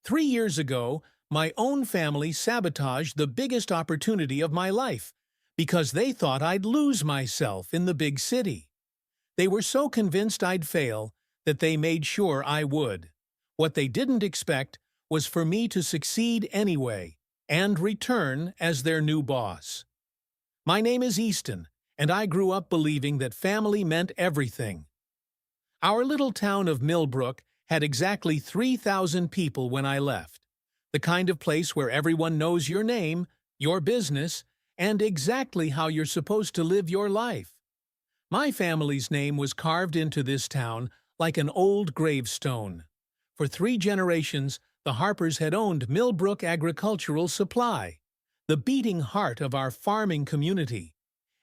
3 years ago, my own family sabotaged the biggest opportunity of my life because they thought I'd lose myself in the big city. They were so convinced I'd fail that they made sure I would. What they didn't expect was for me to succeed anyway and return as their new boss. My name is Easton, and I grew up believing that family meant everything. Our little town of Millbrook had exactly 3,000 people when I left, the kind of place where everyone knows your name, your business, and exactly how you're supposed to live your life. My family's name was carved into this town like an old gravestone. For 3 generations, the Harpers had owned Millbrook Agricultural Supply, the beating heart of our farming community.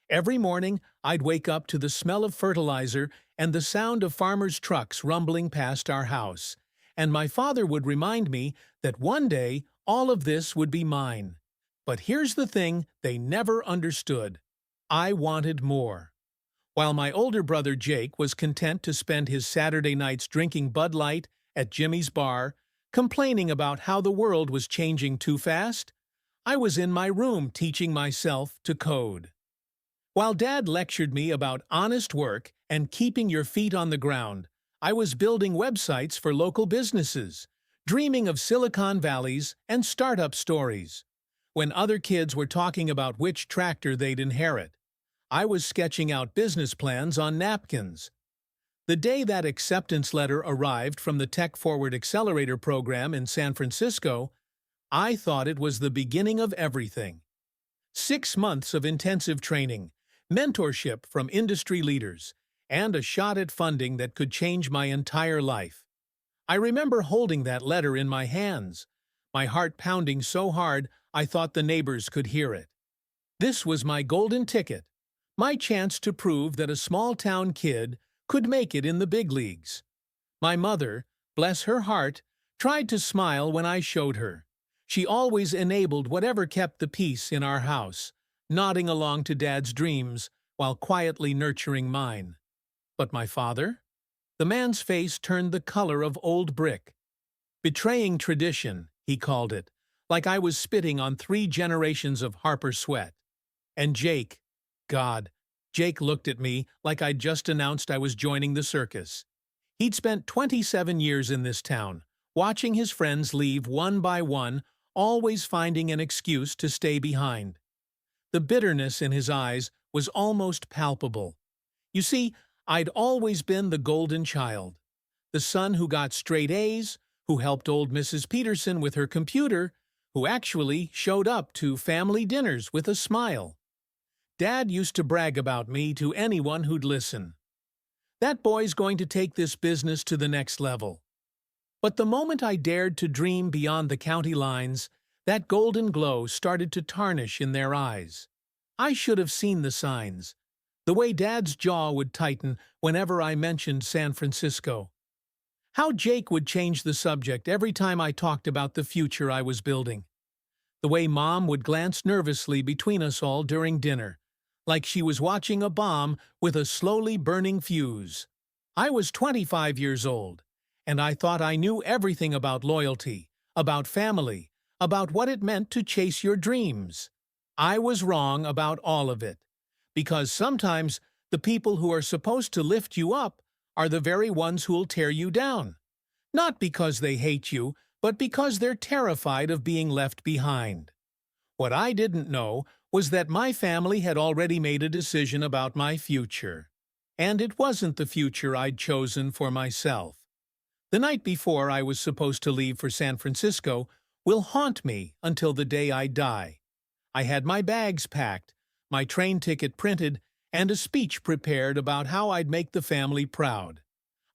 Every morning, I'd wake up to the smell of fertilizer and the sound of farmers' trucks rumbling past our house, and my father would remind me that one day all of this would be mine. But here's the thing they never understood. I wanted more. While my older brother Jake was content to spend his Saturday nights drinking Bud Light at Jimmy's bar, complaining about how the world was changing too fast, I was in my room teaching myself to code. While Dad lectured me about honest work and keeping your feet on the ground, I was building websites for local businesses, dreaming of Silicon Valleys and startup stories. When other kids were talking about which tractor they'd inherit, I was sketching out business plans on napkins. The day that acceptance letter arrived from the Tech Forward Accelerator program in San Francisco, I thought it was the beginning of everything. 6 months of intensive training, mentorship from industry leaders, and a shot at funding that could change my entire life. I remember holding that letter in my hands, my heart pounding so hard I thought the neighbors could hear it. This was my golden ticket, my chance to prove that a small-town kid could make it in the big leagues. My mother, bless her heart, tried to smile when I showed her. She always enabled whatever kept the peace in our house, nodding along to Dad's dreams while quietly nurturing mine. But my father? The man's face turned the color of old brick. Betraying tradition, he called it, like I was spitting on 3 generations of Harper sweat. And Jake, God, Jake looked at me like I'd just announced I was joining the circus. He'd spent 27 years in this town, watching his friends leave one by one, always finding an excuse to stay behind. The bitterness in his eyes was almost palpable. You see, I'd always been the golden child, the son who got straight A's, who helped old Mrs. Peterson with her computer, who actually showed up to family dinners with a smile. Dad used to brag about me to anyone who'd listen. That boy's going to take this business to the next level. But the moment I dared to dream beyond the county lines, that golden glow started to tarnish in their eyes. I should have seen the signs. The way Dad's jaw would tighten whenever I mentioned San Francisco. How Jake would change the subject every time I talked about the future I was building. The way Mom would glance nervously between us all during dinner, like she was watching a bomb with a slowly burning fuse. I was 25 years old, and I thought I knew everything about loyalty, about family, about what it meant to chase your dreams. I was wrong about all of it, because sometimes the people who are supposed to lift you up are the very ones who'll tear you down. Not because they hate you, but because they're terrified of being left behind. What I didn't know was that my family had already made a decision about my future. And it wasn't the future I'd chosen for myself. The night before I was supposed to leave for San Francisco will haunt me until the day I die. I had my bags packed, my train ticket printed, and a speech prepared about how I'd make the family proud.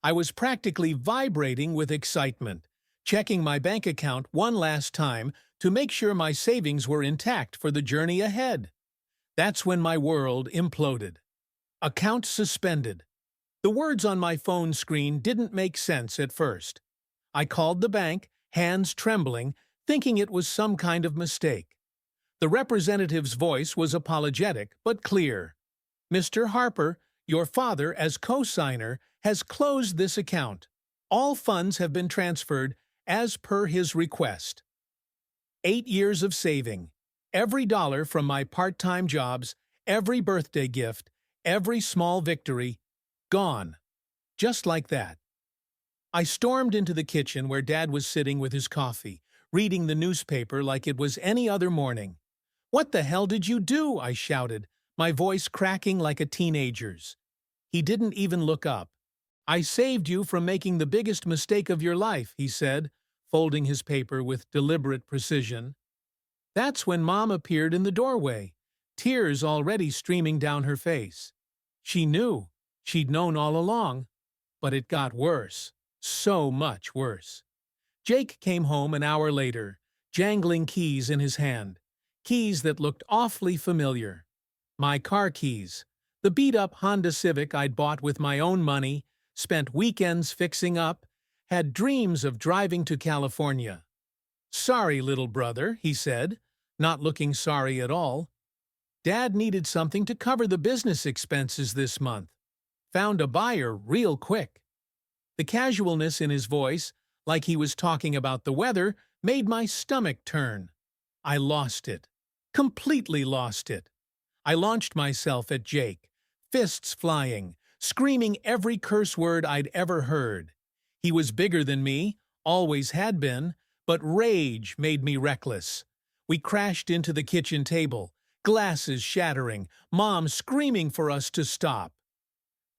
I was practically vibrating with excitement, checking my bank account one last time to make sure my savings were intact for the journey ahead. That's when my world imploded. Account suspended. The words on my phone screen didn't make sense at first. I called the bank, hands trembling, thinking it was some kind of mistake. The representative's voice was apologetic but clear. "Mr. Harper, your father, as co-signer, has closed this account. All funds have been transferred, as per his request. 8 years of saving. Every dollar from my part-time jobs, every birthday gift, every small victory, gone. Just like that. I stormed into the kitchen where Dad was sitting with his coffee, reading the newspaper like it was any other morning. "What the hell did you do?" I shouted, my voice cracking like a teenager's. He didn't even look up. "I saved you from making the biggest mistake of your life," he said, folding his paper with deliberate precision. That's when Mom appeared in the doorway, tears already streaming down her face. She knew. She'd known all along. But it got worse. So much worse. Jake came home an hour later, jangling keys in his hand. Keys that looked awfully familiar. My car keys. The beat-up Honda Civic I'd bought with my own money, spent weekends fixing up, had dreams of driving to California. "Sorry, little brother," he said, not looking sorry at all. "Dad needed something to cover the business expenses this month. Found a buyer real quick." The casualness in his voice, like he was talking about the weather, made my stomach turn. I lost it. Completely lost it. I launched myself at Jake, fists flying, screaming every curse word I'd ever heard. He was bigger than me, always had been, but rage made me reckless. We crashed into the kitchen table, glasses shattering, Mom screaming for us to stop.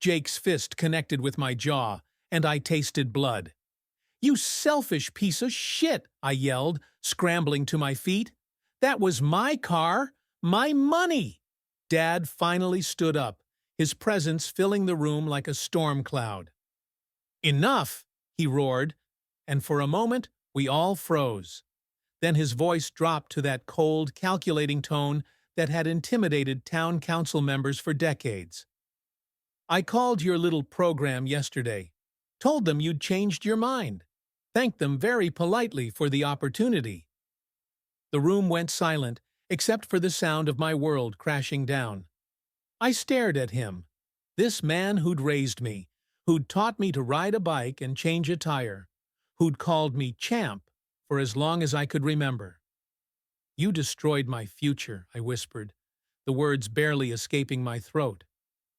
Jake's fist connected with my jaw, and I tasted blood. "You selfish piece of shit!" I yelled, scrambling to my feet. "That was my car! My money!" Dad finally stood up, his presence filling the room like a storm cloud. "Enough!" he roared, and for a moment we all froze. Then his voice dropped to that cold, calculating tone that had intimidated town council members for decades. "I called your little program yesterday. Told them you'd changed your mind. Thanked them very politely for the opportunity." The room went silent, except for the sound of my world crashing down. I stared at him. This man who'd raised me, who'd taught me to ride a bike and change a tire, who'd called me champ for as long as I could remember. "You destroyed my future," I whispered, the words barely escaping my throat.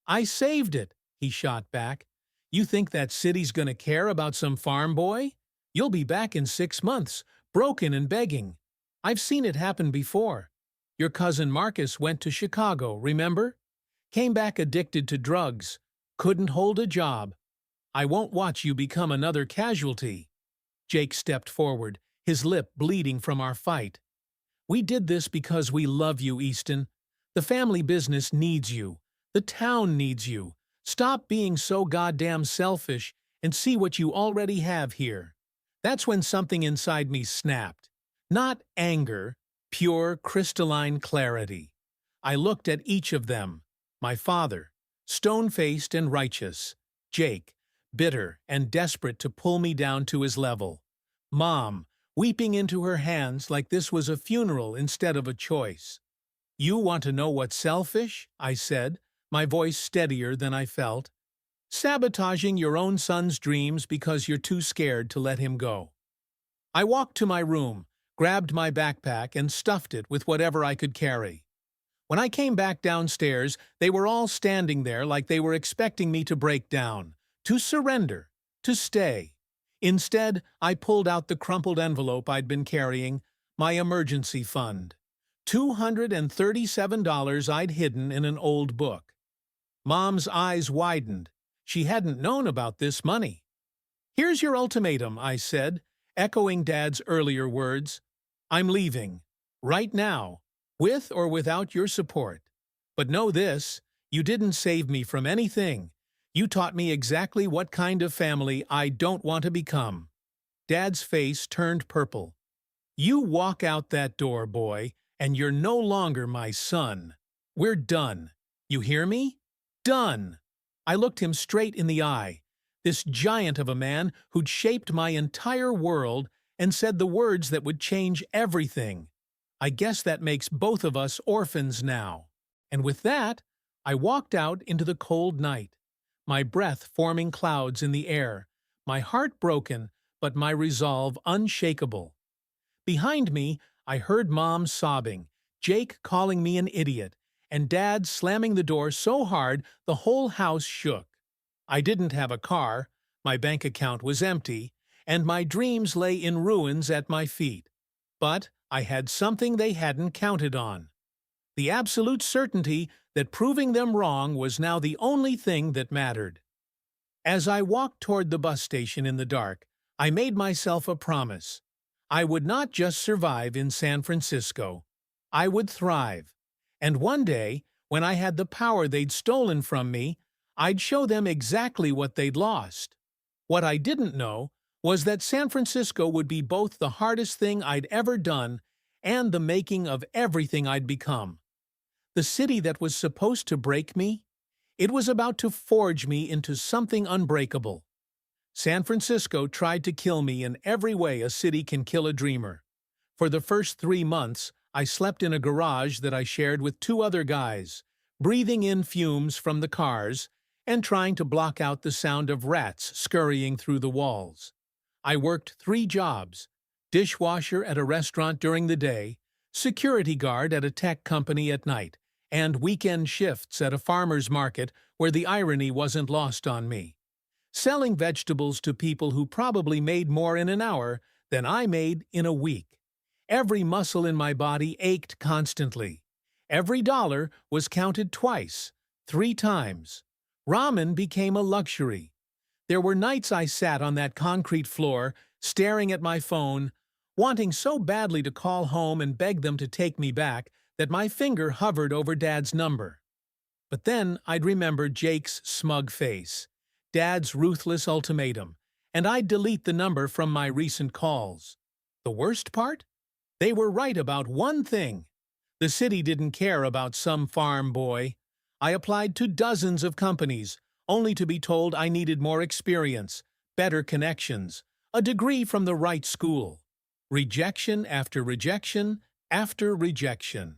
"I saved it," he shot back. "You think that city's gonna care about some farm boy? You'll be back in 6 months, broken and begging. I've seen it happen before. Your cousin Marcus went to Chicago, remember? Came back addicted to drugs. Couldn't hold a job. I won't watch you become another casualty." Jake stepped forward, his lip bleeding from our fight. "We did this because we love you, Easton. The family business needs you. The town needs you. Stop being so goddamn selfish and see what you already have here." That's when something inside me snapped. Not anger, pure crystalline clarity. I looked at each of them. My father, stone-faced and righteous. Jake, bitter and desperate to pull me down to his level. Mom, weeping into her hands like this was a funeral instead of a choice. "You want to know what's selfish?" I said, my voice steadier than I felt. "Sabotaging your own son's dreams because you're too scared to let him go." I walked to my room, grabbed my backpack, and stuffed it with whatever I could carry. When I came back downstairs, they were all standing there like they were expecting me to break down, to surrender, to stay. Instead, I pulled out the crumpled envelope I'd been carrying, my emergency fund. $237 I'd hidden in an old book. Mom's eyes widened. She hadn't known about this money. "Here's your ultimatum," I said, echoing Dad's earlier words. "I'm leaving. Right now. With or without your support. But know this, you didn't save me from anything. You taught me exactly what kind of family I don't want to become." Dad's face turned purple. "You walk out that door, boy, and you're no longer my son. We're done. You hear me? Done." I looked him straight in the eye, this giant of a man who'd shaped my entire world, and said the words that would change everything. "I guess that makes both of us orphans now." And with that, I walked out into the cold night, my breath forming clouds in the air, my heart broken, but my resolve unshakable. Behind me, I heard Mom sobbing, Jake calling me an idiot, and Dad slamming the door so hard the whole house shook. I didn't have a car, my bank account was empty, and my dreams lay in ruins at my feet. But I had something they hadn't counted on. The absolute certainty that proving them wrong was now the only thing that mattered. As I walked toward the bus station in the dark, I made myself a promise. I would not just survive in San Francisco. I would thrive. And one day, when I had the power they'd stolen from me, I'd show them exactly what they'd lost. What I didn't know was that San Francisco would be both the hardest thing I'd ever done and the making of everything I'd become. The city that was supposed to break me, it was about to forge me into something unbreakable. San Francisco tried to kill me in every way a city can kill a dreamer. For the first 3 months, I slept in a garage that I shared with 2 other guys, breathing in fumes from the cars and trying to block out the sound of rats scurrying through the walls. I worked 3 jobs: dishwasher at a restaurant during the day, security guard at a tech company at night, and weekend shifts at a farmer's market where the irony wasn't lost on me. Selling vegetables to people who probably made more in an hour than I made in a week. Every muscle in my body ached constantly. Every dollar was counted twice, 3 times. Ramen became a luxury. There were nights I sat on that concrete floor, staring at my phone, wanting so badly to call home and beg them to take me back that my finger hovered over Dad's number. But then I'd remember Jake's smug face, Dad's ruthless ultimatum, and I'd delete the number from my recent calls. The worst part? They were right about one thing. The city didn't care about some farm boy. I applied to dozens of companies, only to be told I needed more experience, better connections, a degree from the right school. Rejection after rejection after rejection.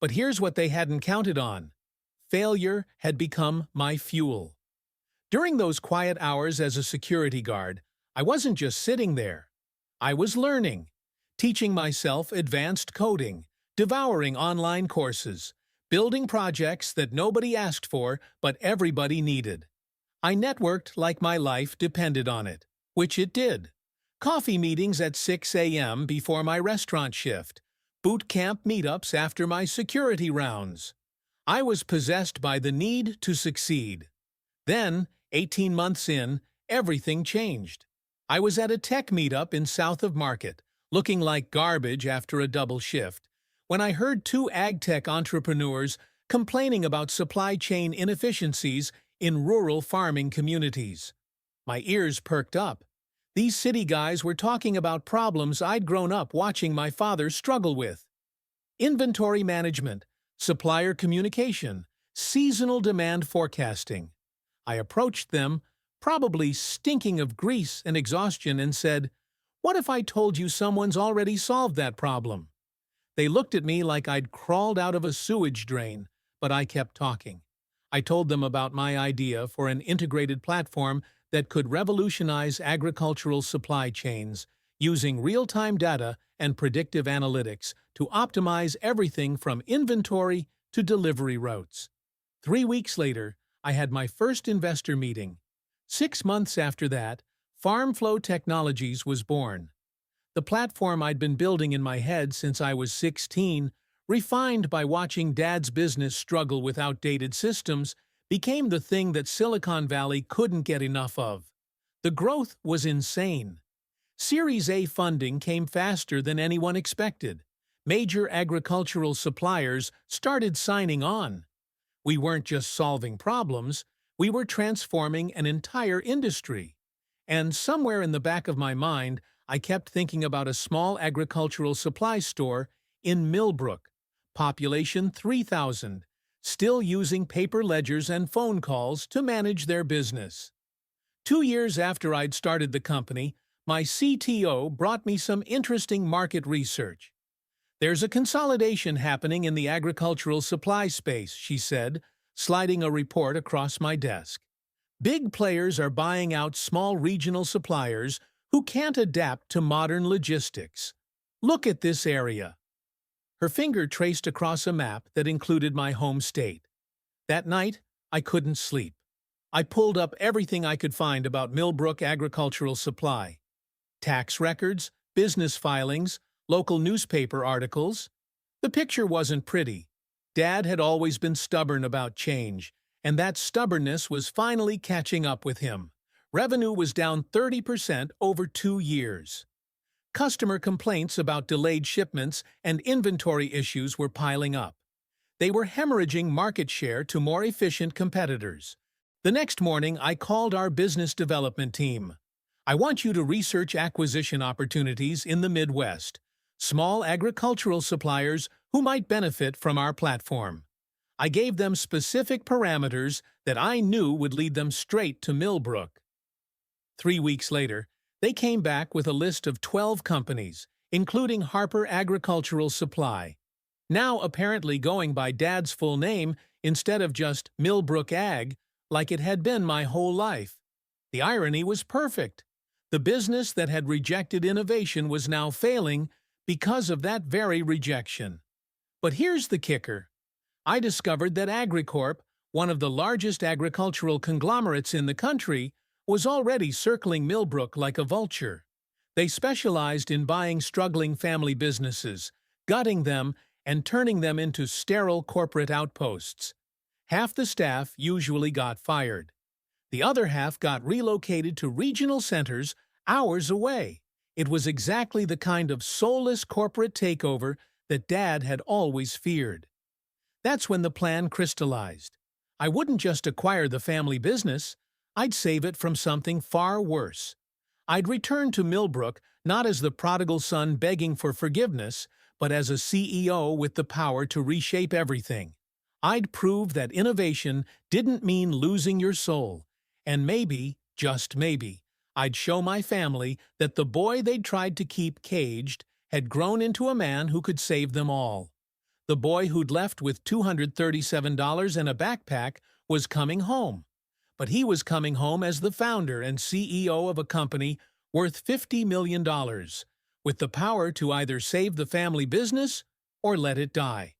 But here's what they hadn't counted on. Failure had become my fuel. During those quiet hours as a security guard, I wasn't just sitting there. I was learning, teaching myself advanced coding, devouring online courses, building projects that nobody asked for but everybody needed. I networked like my life depended on it, which it did. Coffee meetings at 6 a.m. before my restaurant shift, boot camp meetups after my security rounds. I was possessed by the need to succeed. Then, 18 months in, everything changed. I was at a tech meetup in South of Market, looking like garbage after a double shift, when I heard 2 ag-tech entrepreneurs complaining about supply chain inefficiencies in rural farming communities. My ears perked up. These city guys were talking about problems I'd grown up watching my father struggle with. Inventory management, supplier communication, seasonal demand forecasting. I approached them, probably stinking of grease and exhaustion, and said, "What if I told you someone's already solved that problem?" They looked at me like I'd crawled out of a sewage drain, but I kept talking. I told them about my idea for an integrated platform that could revolutionize agricultural supply chains, using real-time data and predictive analytics to optimize everything from inventory to delivery routes. 3 weeks later, I had my first investor meeting. 6 months after that, FarmFlow Technologies was born. The platform I'd been building in my head since I was 16, refined by watching Dad's business struggle with outdated systems, became the thing that Silicon Valley couldn't get enough of. The growth was insane. Series A funding came faster than anyone expected. Major agricultural suppliers started signing on. We weren't just solving problems, we were transforming an entire industry. And somewhere in the back of my mind, I kept thinking about a small agricultural supply store in Millbrook, population 3,000, still using paper ledgers and phone calls to manage their business. 2 years after I'd started the company, my CTO brought me some interesting market research. "There's a consolidation happening in the agricultural supply space," she said, sliding a report across my desk. "Big players are buying out small regional suppliers who can't adapt to modern logistics. Look at this area. Her finger traced across a map that included my home state. That night, I couldn't sleep. I pulled up everything I could find about Millbrook Agricultural Supply. Tax records, business filings, local newspaper articles. The picture wasn't pretty. Dad had always been stubborn about change, and that stubbornness was finally catching up with him. Revenue was down 30% over 2 years. Customer complaints about delayed shipments and inventory issues were piling up. They were hemorrhaging market share to more efficient competitors. The next morning, I called our business development team. I want you to research acquisition opportunities in the Midwest, small agricultural suppliers who might benefit from our platform. I gave them specific parameters that I knew would lead them straight to Millbrook. 3 weeks later, they came back with a list of 12 companies, including Harper Agricultural Supply, now apparently going by Dad's full name instead of just Millbrook Ag, like it had been my whole life. The irony was perfect. The business that had rejected innovation was now failing because of that very rejection. But here's the kicker. I discovered that AgriCorp, one of the largest agricultural conglomerates in the country, was already circling Millbrook like a vulture. They specialized in buying struggling family businesses, gutting them, and turning them into sterile corporate outposts. Half the staff usually got fired. The other half got relocated to regional centers hours away. It was exactly the kind of soulless corporate takeover that Dad had always feared. That's when the plan crystallized. I wouldn't just acquire the family business, I'd save it from something far worse. I'd return to Millbrook not as the prodigal son begging for forgiveness, but as a CEO with the power to reshape everything. I'd prove that innovation didn't mean losing your soul. And maybe, just maybe, I'd show my family that the boy they'd tried to keep caged had grown into a man who could save them all. The boy who'd left with $237 and a backpack was coming home. But he was coming home as the founder and CEO of a company worth $50 million, with the power to either save the family business or let it die.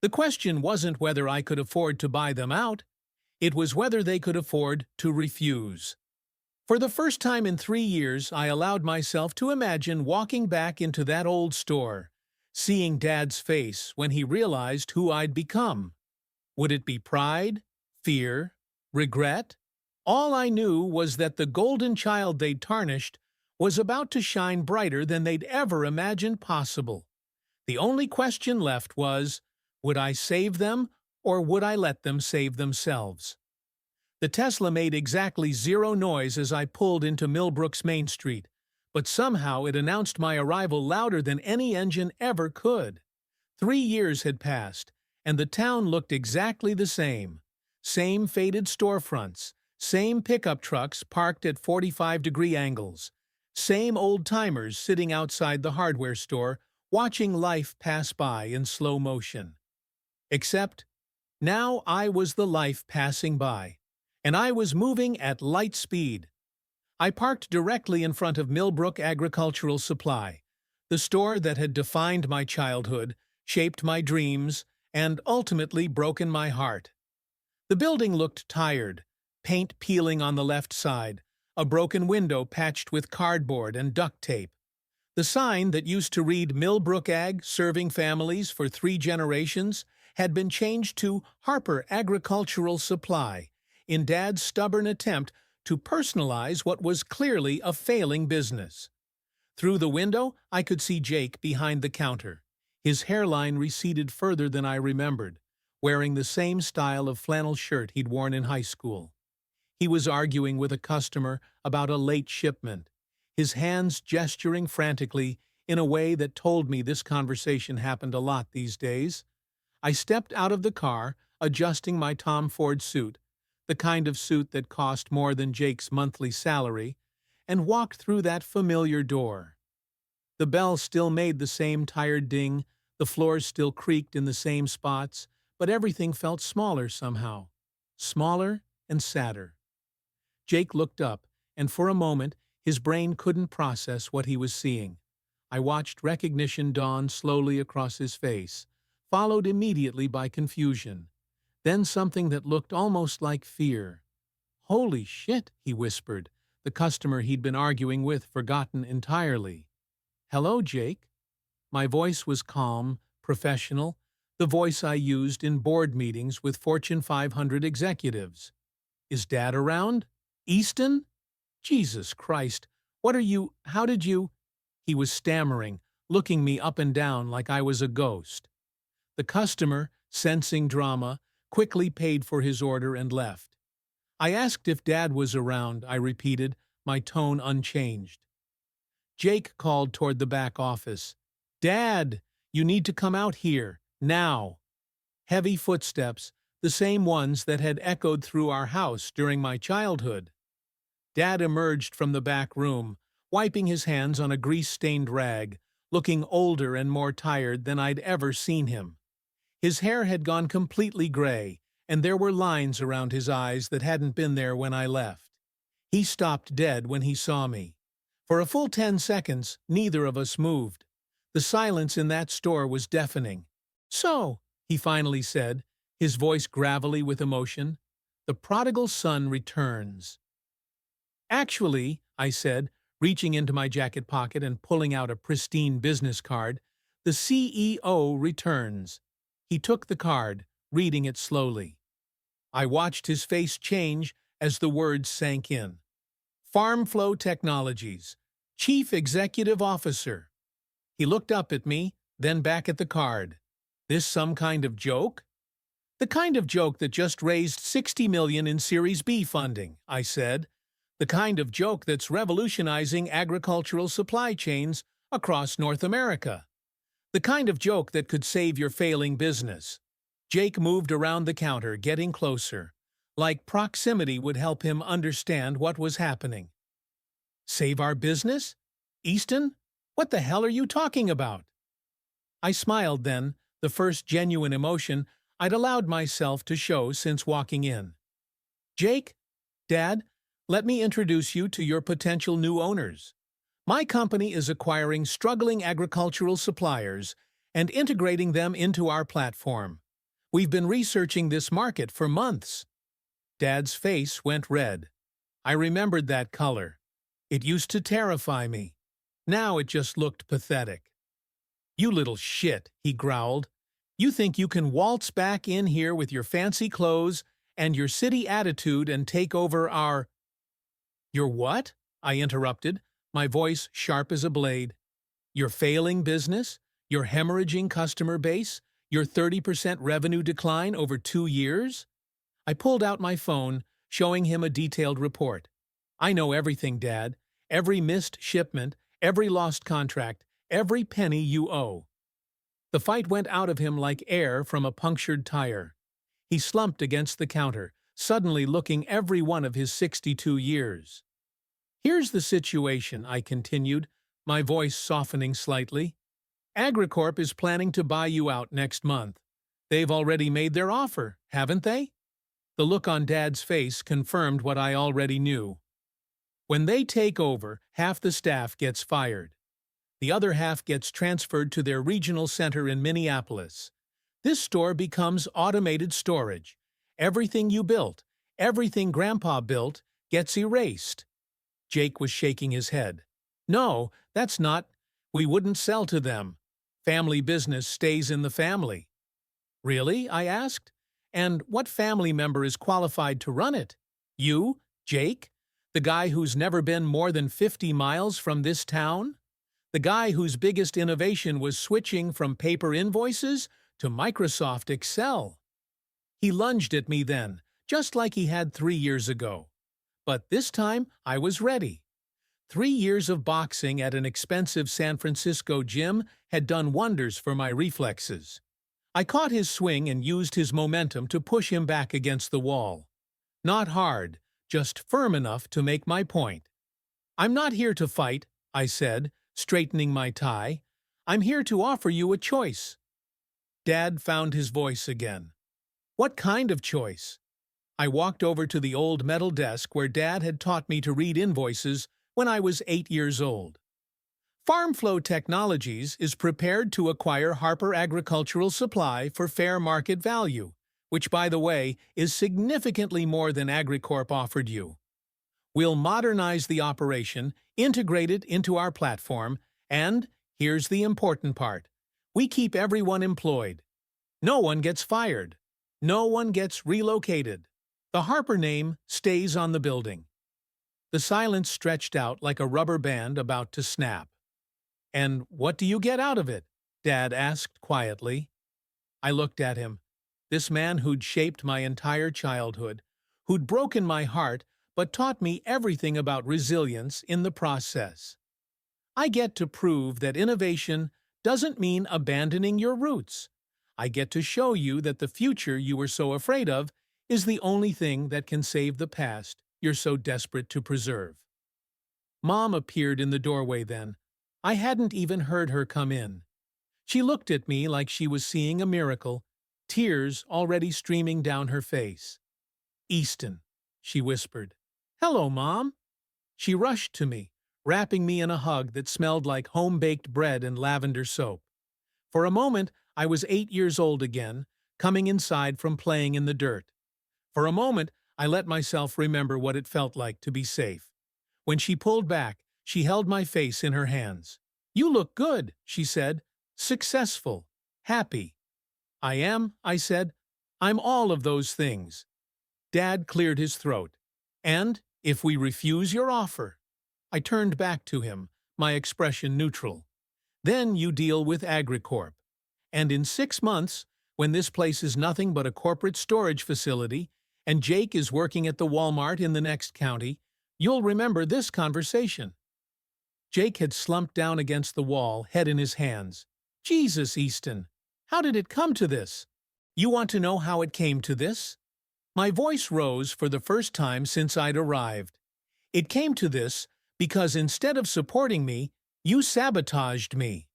The question wasn't whether I could afford to buy them out. It was whether they could afford to refuse. For the first time in 3 years, I allowed myself to imagine walking back into that old store, seeing Dad's face when he realized who I'd become. Would it be pride, fear, regret? All I knew was that the golden child they'd tarnished was about to shine brighter than they'd ever imagined possible. The only question left was, would I save them, or would I let them save themselves? The Tesla made exactly zero noise as I pulled into Millbrook's Main Street, but somehow it announced my arrival louder than any engine ever could. 3 years had passed, and the town looked exactly the same. Same faded storefronts, same pickup trucks parked at 45-degree angles, same old-timers sitting outside the hardware store watching life pass by in slow motion. Except, now I was the life passing by, and I was moving at light speed. I parked directly in front of Millbrook Agricultural Supply, the store that had defined my childhood, shaped my dreams, and ultimately broken my heart. The building looked tired, paint peeling on the left side, a broken window patched with cardboard and duct tape. The sign that used to read Millbrook Ag, serving families for 3 generations, had been changed to Harper Agricultural Supply, in Dad's stubborn attempt to personalize what was clearly a failing business. Through the window, I could see Jake behind the counter. His hairline receded further than I remembered, wearing the same style of flannel shirt he'd worn in high school. He was arguing with a customer about a late shipment, his hands gesturing frantically in a way that told me this conversation happened a lot these days. I stepped out of the car, adjusting my Tom Ford suit, the kind of suit that cost more than Jake's monthly salary, and walked through that familiar door. The bell still made the same tired ding, the floors still creaked in the same spots, but everything felt smaller somehow. Smaller and sadder. Jake looked up, and for a moment, His brain couldn't process what he was seeing. I watched recognition dawn slowly across his face, followed immediately by confusion. Then something that looked almost like fear. "Holy shit," he whispered, the customer he'd been arguing with forgotten entirely. "Hello, Jake." My voice was calm, professional, the voice I used in board meetings with Fortune 500 executives. "Is Dad around? Easton? Jesus Christ, how did you—" He was stammering, looking me up and down like I was a ghost. The customer, sensing drama, quickly paid for his order and left. I asked if Dad was around, I repeated, my tone unchanged. Jake called toward the back office. "Dad, you need to come out here, now." Heavy footsteps, the same ones that had echoed through our house during my childhood. Dad emerged from the back room, wiping his hands on a grease-stained rag, looking older and more tired than I'd ever seen him. His hair had gone completely gray, and there were lines around his eyes that hadn't been there when I left. He stopped dead when he saw me. For a full 10 seconds, neither of us moved. The silence in that store was deafening. "So," he finally said, his voice gravelly with emotion, "the prodigal son returns." "Actually," I said, reaching into my jacket pocket and pulling out a pristine business card, "the CEO returns." He took the card, reading it slowly. I watched his face change as the words sank in. "FarmFlow Technologies, Chief Executive Officer." He looked up at me, then back at the card. "This some kind of joke?" "The kind of joke that just raised $60 million in Series B funding," I said. "The kind of joke that's revolutionizing agricultural supply chains across North America. The kind of joke that could save your failing business." Jake moved around the counter, getting closer. Like proximity would help him understand what was happening. "Save our business? Easton? What the hell are you talking about?" I smiled then, the first genuine emotion I'd allowed myself to show since walking in. "Jake, Dad, let me introduce you to your potential new owners. My company is acquiring struggling agricultural suppliers and integrating them into our platform. We've been researching this market for months." Dad's face went red. I remembered that color. It used to terrify me. Now it just looked pathetic. "You little shit," he growled. "You think you can waltz back in here with your fancy clothes and your city attitude and take over our—" "Your what?" I interrupted, my voice sharp as a blade. "Your failing business? Your hemorrhaging customer base? Your 30% revenue decline over 2 years?" I pulled out my phone, showing him a detailed report. "I know everything, Dad. Every missed shipment, every lost contract, every penny you owe." The fight went out of him like air from a punctured tire. He slumped against the counter, suddenly looking every one of his 62 years. "Here's the situation," I continued, my voice softening slightly. "Agricorp is planning to buy you out next month. They've already made their offer, haven't they?" The look on Dad's face confirmed what I already knew. When they take over, half the staff gets fired. The other half gets transferred to their regional center in Minneapolis. This store becomes automated storage. Everything you built, everything Grandpa built, gets erased. Jake was shaking his head. "No, that's not. We wouldn't sell to them. Family business stays in the family." "Really?" I asked. "And what family member is qualified to run it? You, Jake? The guy who's never been more than 50 miles from this town? The guy whose biggest innovation was switching from paper invoices to Microsoft Excel?" He lunged at me then, just like he had 3 years ago. But this time I was ready. 3 years of boxing at an expensive San Francisco gym had done wonders for my reflexes. I caught his swing and used his momentum to push him back against the wall. Not hard, just firm enough to make my point. "I'm not here to fight," I said, straightening my tie. "I'm here to offer you a choice." Dad found his voice again. "What kind of choice?" I walked over to the old metal desk where Dad had taught me to read invoices when I was 8 years old. FarmFlow Technologies is prepared to acquire Harper Agricultural Supply for fair market value, which, by the way, is significantly more than AgriCorp offered you. We'll modernize the operation, integrate it into our platform, and, here's the important part, we keep everyone employed. No one gets fired. No one gets relocated. The Harper name stays on the building. The silence stretched out like a rubber band about to snap. "And what do you get out of it?" Dad asked quietly. I looked at him. This man who'd shaped my entire childhood, who'd broken my heart but taught me everything about resilience in the process. I get to prove that innovation doesn't mean abandoning your roots. I get to show you that the future you were so afraid of is the only thing that can save the past you're so desperate to preserve. Mom appeared in the doorway then. I hadn't even heard her come in. She looked at me like she was seeing a miracle, tears already streaming down her face. "Easton," she whispered. "Hello, Mom." She rushed to me, wrapping me in a hug that smelled like home-baked bread and lavender soap. For a moment, I was 8 years old again, coming inside from playing in the dirt. For a moment, I let myself remember what it felt like to be safe. When she pulled back, she held my face in her hands. "You look good," she said. "Successful. Happy." "I am," I said. "I'm all of those things." Dad cleared his throat. "And if we refuse your offer?" I turned back to him, my expression neutral. "Then you deal with AgriCorp. And in 6 months, when this place is nothing but a corporate storage facility, and Jake is working at the Walmart in the next county, you'll remember this conversation." Jake had slumped down against the wall, head in his hands. "Jesus, Easton, how did it come to this?" "You want to know how it came to this?" My voice rose for the first time since I'd arrived. "It came to this because instead of supporting me, you sabotaged me.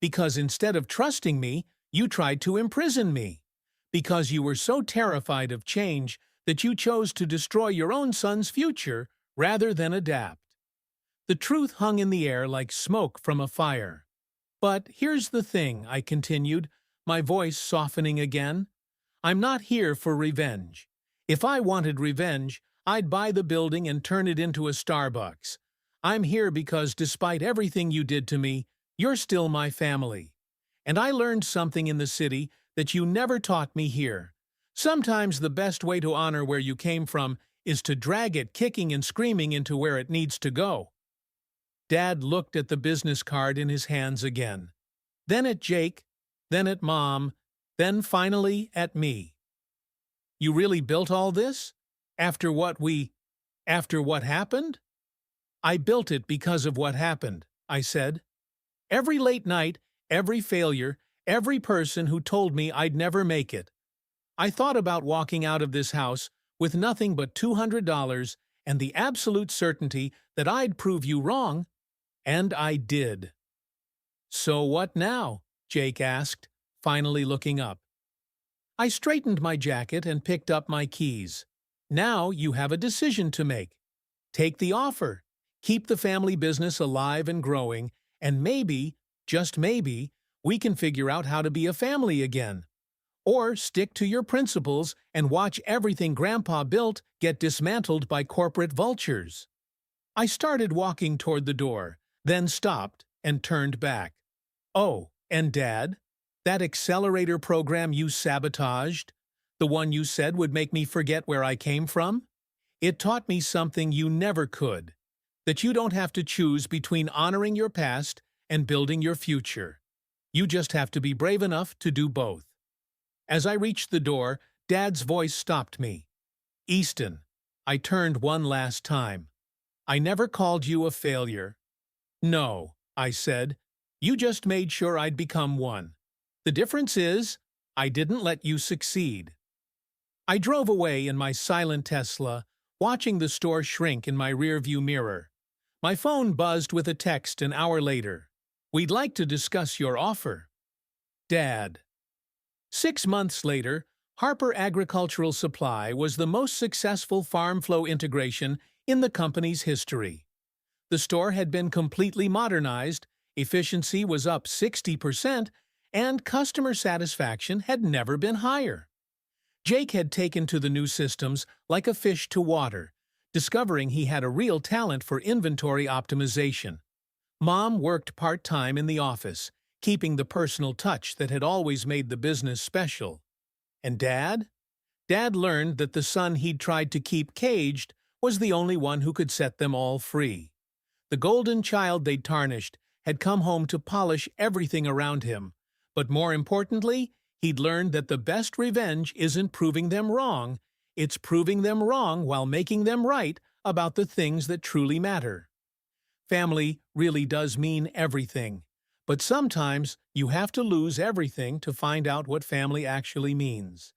Because instead of trusting me, you tried to imprison me. Because you were so terrified of change that you chose to destroy your own son's future rather than adapt." The truth hung in the air like smoke from a fire. "But here's the thing," I continued, my voice softening again. "I'm not here for revenge. If I wanted revenge, I'd buy the building and turn it into a Starbucks. I'm here because despite everything you did to me, you're still my family. And I learned something in the city that you never taught me here. Sometimes the best way to honor where you came from is to drag it kicking and screaming into where it needs to go." Dad looked at the business card in his hands again. Then at Jake, then at Mom, then finally at me. "You really built all this? After what happened?" "I built it because of what happened," I said. "Every late night, every failure, every person who told me I'd never make it. I thought about walking out of this house with nothing but $200 and the absolute certainty that I'd prove you wrong, and I did." "So what now?" Jake asked, finally looking up. I straightened my jacket and picked up my keys. "Now you have a decision to make. Take the offer, keep the family business alive and growing, and maybe, just maybe, we can figure out how to be a family again. Or stick to your principles and watch everything Grandpa built get dismantled by corporate vultures." I started walking toward the door, then stopped and turned back. "Oh, and Dad? That accelerator program you sabotaged? The one you said would make me forget where I came from? It taught me something you never could. That you don't have to choose between honoring your past and building your future. You just have to be brave enough to do both." As I reached the door, Dad's voice stopped me. "Easton," I turned one last time. "I never called you a failure." "No," I said. "You just made sure I'd become one. The difference is, I didn't let you succeed." I drove away in my silent Tesla, watching the store shrink in my rearview mirror. My phone buzzed with a text an hour later. "We'd like to discuss your offer." Dad. 6 months later, Harper Agricultural Supply was the most successful farm flow integration in the company's history. The store had been completely modernized, efficiency was up 60%, and customer satisfaction had never been higher. Jake had taken to the new systems like a fish to water, discovering he had a real talent for inventory optimization. Mom worked part-time in the office, keeping the personal touch that had always made the business special. And Dad? Dad learned that the son he'd tried to keep caged was the only one who could set them all free. The golden child they'd tarnished had come home to polish everything around him, but more importantly, he'd learned that the best revenge isn't proving them wrong, it's proving them wrong while making them right about the things that truly matter. Family really does mean everything, but sometimes you have to lose everything to find out what family actually means.